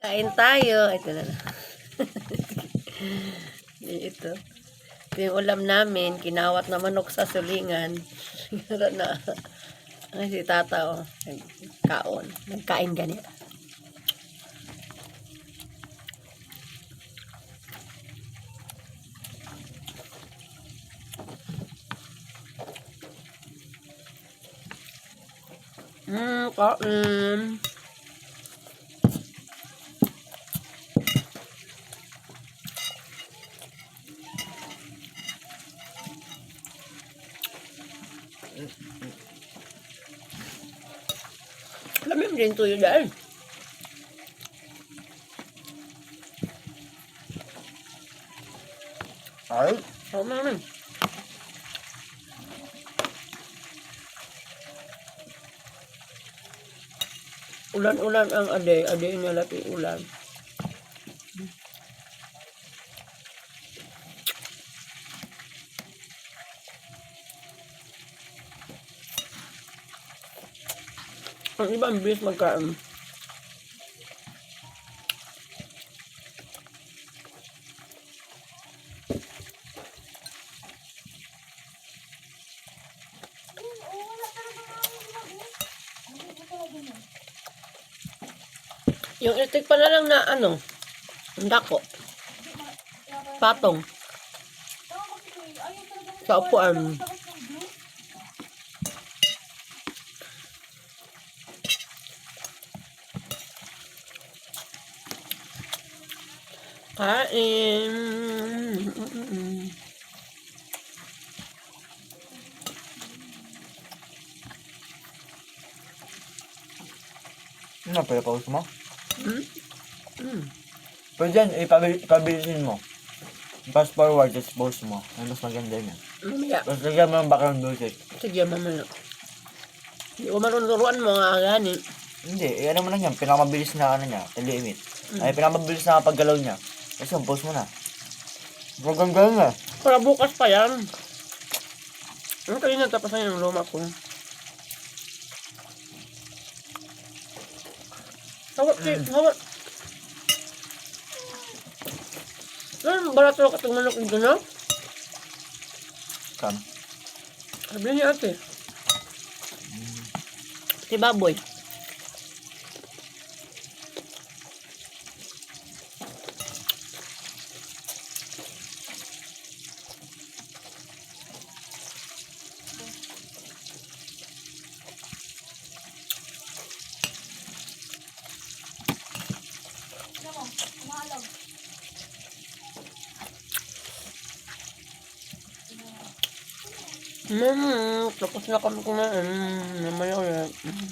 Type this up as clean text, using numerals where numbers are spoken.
Kain tayo. Ito na. Ito. Ito yung ulam namin. Kinawat na manok sa sulingan. Siguro na. Ay, si tata, oh. Kaon. Nagkain ganito. Kain. Lamig din tuyo dahil. Ay, Oo, naman. Ulan-ulan ang ade. Ade inalati ulan. Ang ibang bis magkain. Yung itik pa na lang na ano, dako. Patong. Sa upuan. Kain. ano pa yung pause mo? Pero dyan, ipabilisin mo. Fast forward, just pause mo. Ano mas maganda yun. Mamaya. Tapos lagyan mo ng background music. Sige, mamaya. Hindi ko marunuruan mo nga gani. Hindi, ano mo lang yan, pinakamabilis na ano niya, limit. Ay, pinakamabilis na paggalaw niya. Kasi yung pause mo na. Gagang na. Para bukas pa yan. Ano kanina tapos na yung luma ko. Hawak, hawak. Barat ko katong manok dito na. Kam. Sabi niya ate. Si baboy. Tapos na kami kumain. Mamaya ulit.